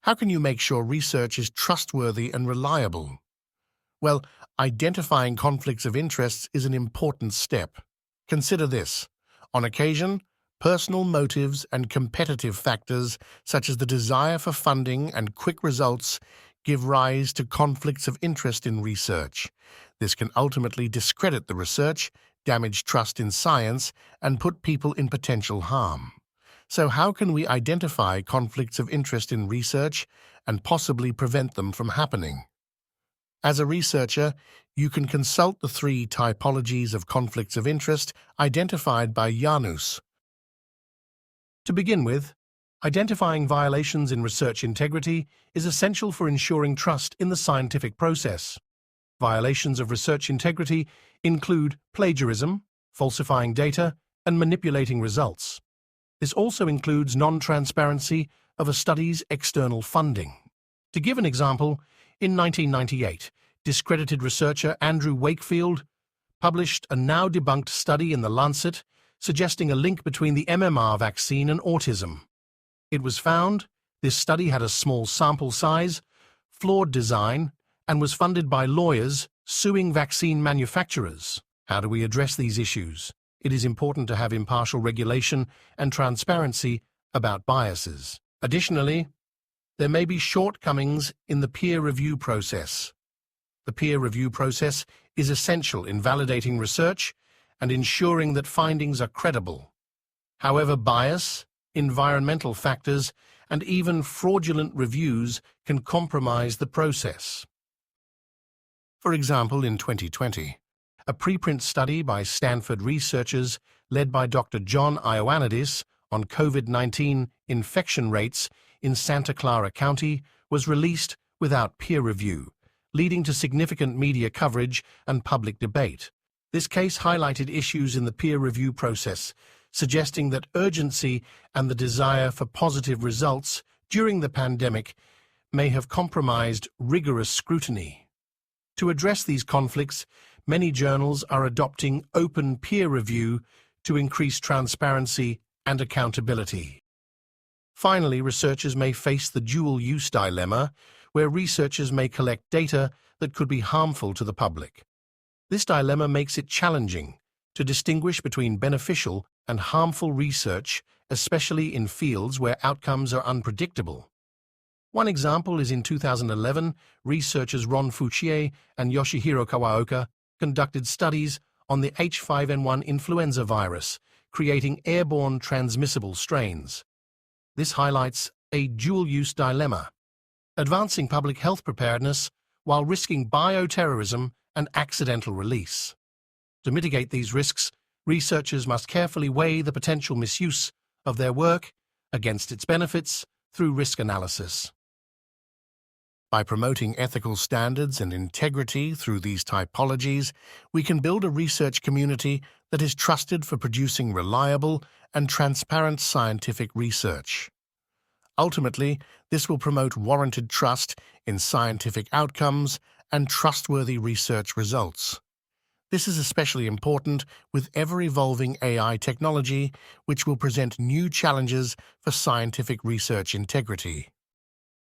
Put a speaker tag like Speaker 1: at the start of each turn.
Speaker 1: How can you make sure research is trustworthy and reliable? Well, identifying conflicts of interest is an important step. Consider this. On occasion, personal motives and competitive factors, such as the desire for funding and quick results, give rise to conflicts of interest in research. This can ultimately discredit the research, damage trust in science, and put people in potential harm. So how can we identify conflicts of interest in research and possibly prevent them from happening? As a researcher, you can consult the 3 typologies of conflicts of interest identified by IANUS. To begin with, identifying violations in research integrity is essential for ensuring trust in the scientific process. Violations of research integrity include plagiarism, falsifying data, and manipulating results. This also includes non-transparency of a study's external funding. To give an example, in 1998, discredited researcher Andrew Wakefield published a now-debunked study in The Lancet suggesting a link between the MMR vaccine and autism. It was found this study had a small sample size, flawed design, and was funded by lawyers suing vaccine manufacturers. How do we address these issues? It is important to have impartial regulation and transparency about biases. Additionally, there may be shortcomings in the peer review process. The peer review process is essential in validating research and ensuring that findings are credible. However, bias, environmental factors, and even fraudulent reviews can compromise the process. For example, in 2020, a preprint study by Stanford researchers led by Dr. John Ioannidis on COVID-19 infection rates in Santa Clara County was released without peer review, leading to significant media coverage and public debate. This case highlighted issues in the peer review process, suggesting that urgency and the desire for positive results during the pandemic may have compromised rigorous scrutiny. To address these conflicts, many journals are adopting open peer review to increase transparency and accountability. Finally, researchers may face the dual-use dilemma, where researchers may collect data that could be harmful to the public. This dilemma makes it challenging to distinguish between beneficial and harmful research, especially in fields where outcomes are unpredictable. One example is in 2011, researchers Ron Fouchier and Yoshihiro Kawaoka conducted studies on the H5N1 influenza virus, creating airborne transmissible strains. This highlights a dual-use dilemma, advancing public health preparedness while risking bioterrorism and accidental release. To mitigate these risks, researchers must carefully weigh the potential misuse of their work against its benefits through risk analysis. By promoting ethical standards and integrity through these typologies, we can build a research community that is trusted for producing reliable and transparent scientific research. Ultimately, this will promote warranted trust in scientific outcomes and trustworthy research results. This is especially important with ever-evolving AI technology, which will present new challenges for scientific research integrity.